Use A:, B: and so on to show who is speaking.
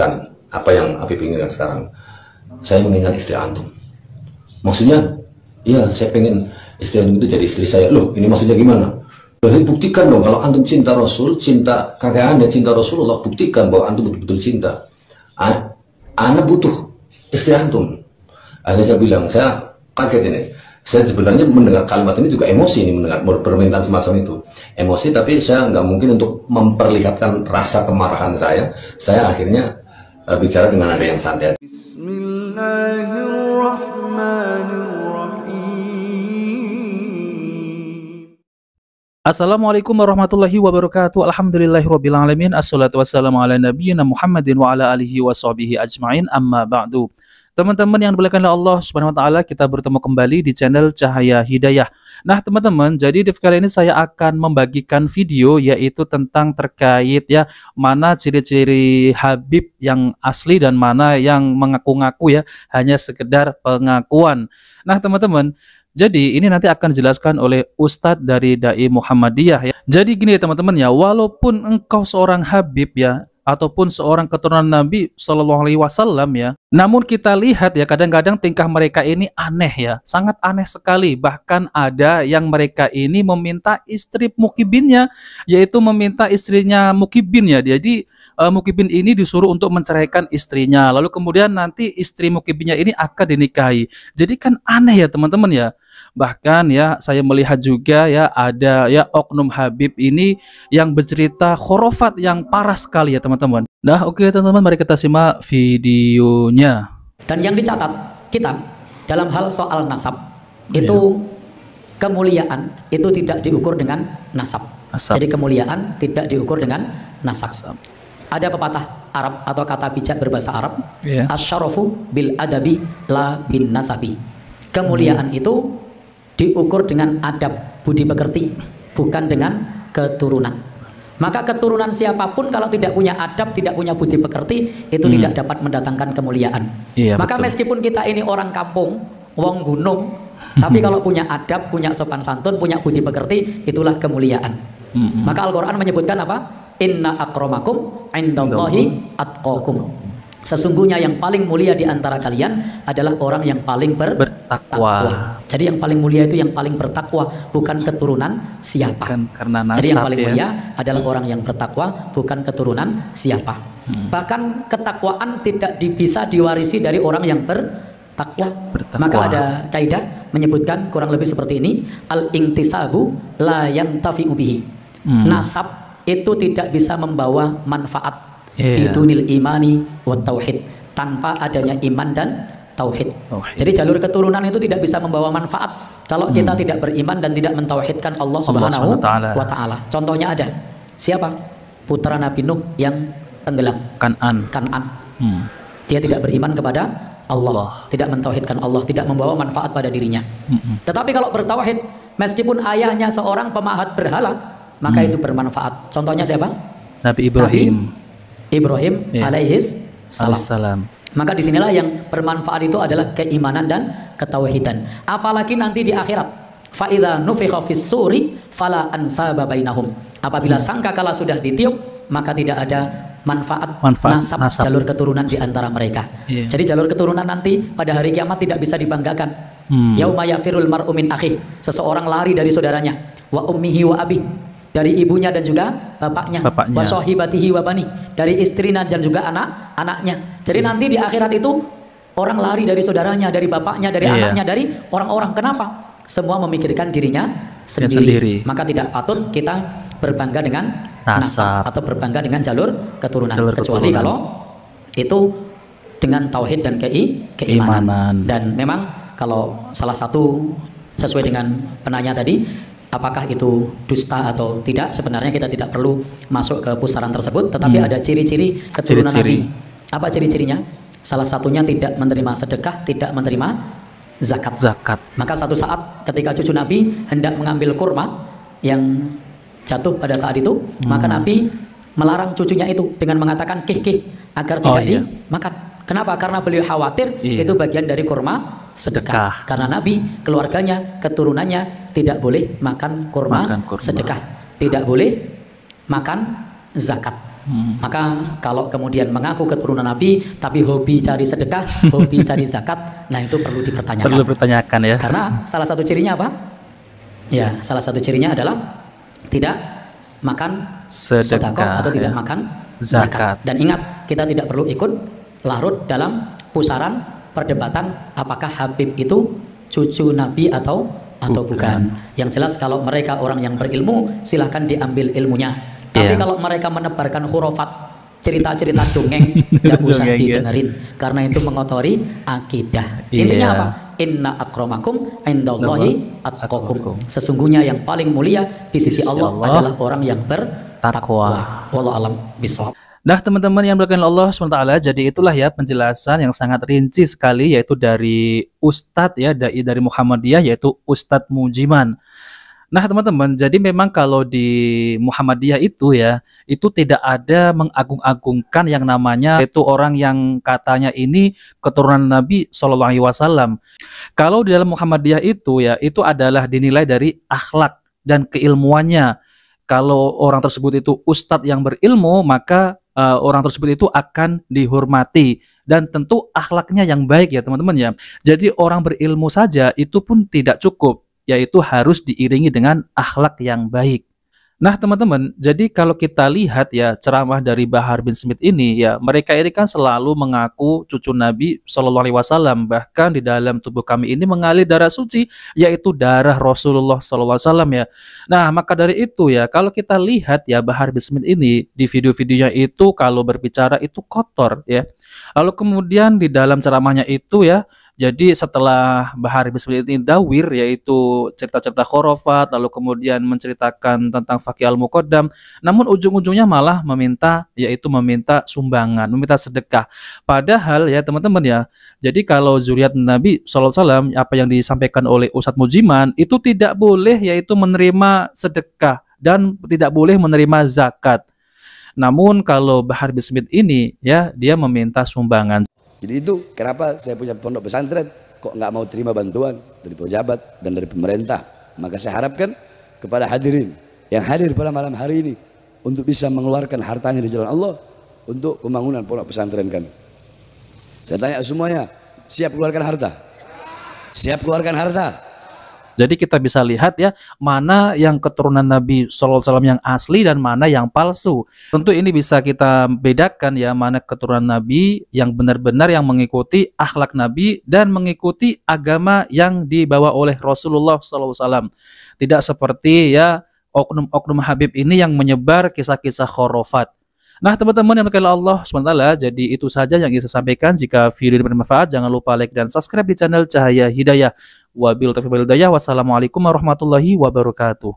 A: Dan apa yang Abi inginkan sekarang? Saya mengingat istri antum. Maksudnya, iya saya pengen istri antum itu jadi istri saya. Loh, ini maksudnya gimana? Berarti buktikan dong kalau antum cinta Rasul, cinta kakek anda, cinta Rasulullah, buktikan bahwa antum betul-betul cinta. Anda butuh istri antum. Akhirnya saya bilang, saya kaget ini. Saya sebenarnya mendengar kalimat ini juga emosi, ini mendengar permintaan semacam itu. Emosi, tapi saya nggak mungkin untuk memperlihatkan rasa kemarahan saya. Saya akhirnya bicara dengan nada yang santai.
B: Assalamualaikum warahmatullahi wabarakatuh. Alhamdulillahirabbil alamin. Assalatu wassalamu ala nabiyyina Muhammadin wa ala alihi washabihi ajmain. Amma ba'du. Teman-teman yang dimuliakan oleh Allah Subhanahu wa taala, kita bertemu kembali di channel Cahaya Hidayah. Nah, teman-teman, jadi di kali ini saya akan membagikan video yaitu tentang terkait ya mana ciri-ciri Habib yang asli dan mana yang mengaku-ngaku ya hanya sekedar pengakuan. Nah, teman-teman, jadi ini nanti akan dijelaskan oleh Ustadz dari Dai Muhammadiyah ya. Jadi gini ya teman-teman ya, walaupun engkau seorang Habib ya, ataupun seorang keturunan Nabi Shallallahu Alaihi Wasallam ya, namun kita lihat ya kadang-kadang tingkah mereka ini aneh ya, sangat aneh sekali. Bahkan ada yang mereka ini meminta istri mukibinnya, yaitu meminta istrinya mukibin ya. Jadi mukibin ini disuruh untuk menceraikan istrinya, lalu kemudian nanti istri mukibinnya ini akan dinikahi. Jadi kan aneh ya teman-teman ya. Bahkan ya saya melihat juga ya ada ya oknum Habib ini yang bercerita khurafat yang parah sekali ya teman-teman. Nah oke teman-teman, mari kita simak videonya.
C: Dan yang dicatat kita dalam hal soal nasab itu kemuliaan itu tidak diukur dengan nasab. Jadi kemuliaan tidak diukur dengan nasab. Ada pepatah Arab atau kata bijak berbahasa Arab, asyarafu bil adabi la bin nasabi. Kemuliaan itu diukur dengan adab, budi pekerti, bukan dengan keturunan. Maka keturunan siapapun kalau tidak punya adab, tidak punya budi pekerti, itu tidak dapat mendatangkan kemuliaan. Maka betul. Meskipun kita ini orang kampung, wong gunung, tapi kalau punya adab, punya sopan santun, punya budi pekerti, itulah kemuliaan. Maka Al-Quran menyebutkan apa? Inna akramakum indallahi atqakum. Sesungguhnya yang paling mulia di antara kalian adalah orang yang paling bertakwa. Jadi yang paling mulia itu yang paling bertakwa, bukan keturunan siapa.
B: Karena nasab,
C: jadi yang paling mulia adalah orang yang bertakwa, bukan keturunan siapa. Bahkan ketakwaan tidak bisa diwarisi dari orang yang bertakwa. Maka ada kaidah menyebutkan kurang lebih seperti ini, al-intisabu la yantafi'u bihi. Nasab itu tidak bisa membawa manfaat bidunil imani wa tauhid, tanpa adanya iman dan tauhid. Jadi jalur keturunan itu tidak bisa membawa manfaat kalau kita tidak beriman dan tidak mentauhidkan Allah Subhanahu wa taala. Contohnya ada siapa? Putra Nabi Nuh yang tenggelam, Kan'an. Dia tidak beriman kepada Allah, tidak mentauhidkan Allah, tidak membawa manfaat pada dirinya. Tetapi kalau bertauhid, meskipun ayahnya seorang pemahat berhala, maka itu bermanfaat. Contohnya siapa?
B: Nabi Ibrahim.
C: Alaihis salam. Maka disinilah yang bermanfaat itu adalah keimanan dan ketauhidan. Apalagi nanti di akhirat, fa idza nufikha fis suri fala ansaba bainahum. Apabila sangkakala sudah ditiup, maka tidak ada manfaat nasab jalur keturunan di antara mereka. Jadi jalur keturunan nanti pada hari kiamat tidak bisa dibanggakan. Yauma yafirul mar'u min akhi, seseorang lari dari saudaranya, wa ummihi wa abi, dari ibunya dan juga bapaknya, wa sahibatihi wa bani, dari istrinya dan juga anak-anaknya. Jadi nanti di akhirat itu orang lari dari saudaranya, dari bapaknya, dari anaknya, dari orang-orang. Kenapa? Semua memikirkan dirinya sendiri. Maka tidak patut kita berbangga dengan nasab atau berbangga dengan jalur keturunan, kecuali kalau itu dengan tauhid dan keimanan. Dan memang kalau salah satu sesuai dengan penanya tadi, apakah itu dusta atau tidak, sebenarnya kita tidak perlu masuk ke pusaran tersebut. Tetapi ada ciri-ciri keturunan Nabi. Apa ciri-cirinya? Salah satunya tidak menerima sedekah, tidak menerima zakat. Maka satu saat ketika cucu Nabi hendak mengambil kurma yang jatuh pada saat itu, maka Nabi melarang cucunya itu dengan mengatakan kih agar tidak dimakan. Kenapa? Karena beliau khawatir itu bagian dari kurma sedekah. Karena Nabi, keluarganya, keturunannya tidak boleh makan kurma sedekah, tidak boleh makan zakat. Maka kalau kemudian mengaku keturunan Nabi tapi hobi cari sedekah, hobi cari zakat, nah itu perlu dipertanyakan.
B: Perlu dipertanyakan ya.
C: Karena salah satu cirinya apa? Ya, salah satu cirinya adalah tidak makan sedekah atau tidak makan zakat. Dan ingat, kita tidak perlu ikut larut dalam pusaran perdebatan apakah Habib itu cucu Nabi atau bukan. Yang jelas kalau mereka orang yang berilmu, silahkan diambil ilmunya. Tapi kalau mereka menebarkan khurafat, cerita-cerita dongeng, tidak usah didengerin, karena itu mengotori akidah. Intinya apa? Inna akramakum indallahi atqakum. Sesungguhnya yang paling mulia di sisi Allah adalah orang yang bertakwa. Wallahu alam bishawab.
B: Nah teman-teman yang dimuliakan Allah SWT, jadi itulah ya penjelasan yang sangat rinci sekali, yaitu dari Ustadz ya, dari Muhammadiyah, yaitu Ustadz Mujiman. Nah teman-teman, jadi memang kalau di Muhammadiyah itu ya, itu tidak ada mengagung-agungkan yang namanya itu orang yang katanya ini keturunan Nabi SAW. Kalau di dalam Muhammadiyah itu ya, itu adalah dinilai dari akhlak dan keilmuannya. Kalau orang tersebut itu ustadz yang berilmu, maka orang tersebut itu akan dihormati. Dan tentu akhlaknya yang baik ya teman-teman ya. Jadi orang berilmu saja itu pun tidak cukup, yaitu harus diiringi dengan akhlak yang baik. Nah teman-teman, jadi kalau kita lihat ya ceramah dari Bahar bin Smith ini ya, mereka ini kan selalu mengaku cucu Nabi SAW, bahkan di dalam tubuh kami ini mengalir darah suci, yaitu darah Rasulullah SAW ya. Nah maka dari itu ya, kalau kita lihat ya Bahar bin Smith ini di video-videonya itu kalau berbicara itu kotor ya. Lalu kemudian di dalam ceramahnya itu ya, jadi setelah Bahar bin Smith ini dawir, yaitu cerita-cerita khurafat, lalu kemudian menceritakan tentang Faqih al-Muqaddam, namun ujung-ujungnya malah meminta sumbangan, meminta sedekah. Padahal ya teman-teman ya, jadi kalau zuriat Nabi SAW, apa yang disampaikan oleh Ustadz Mujiman, itu tidak boleh yaitu menerima sedekah dan tidak boleh menerima zakat. Namun kalau Bahar bin Smith ini ya, dia meminta sumbangan.
D: Jadi itu kenapa saya punya pondok pesantren kok nggak mau terima bantuan dari pejabat dan dari pemerintah. Maka saya harapkan kepada hadirin yang hadir pada malam hari ini untuk bisa mengeluarkan hartanya di jalan Allah untuk pembangunan pondok pesantren kami. Saya tanya semuanya, siap keluarkan harta? Siap keluarkan harta?
B: Jadi kita bisa lihat ya, mana yang keturunan Nabi SAW yang asli dan mana yang palsu. Tentu ini bisa kita bedakan ya, mana keturunan Nabi yang benar-benar yang mengikuti akhlak Nabi dan mengikuti agama yang dibawa oleh Rasulullah SAW. Tidak seperti ya oknum-oknum Habib ini yang menyebar kisah-kisah khurafat. Nah teman-teman yang dimuliakan Allah SWT, jadi itu saja yang ingin saya sampaikan. Jika video ini bermanfaat, jangan lupa like dan subscribe di channel Cahaya Hidayah. Wabillahi taufiq wal hidayah. Wassalamualaikum warahmatullahi wabarakatuh.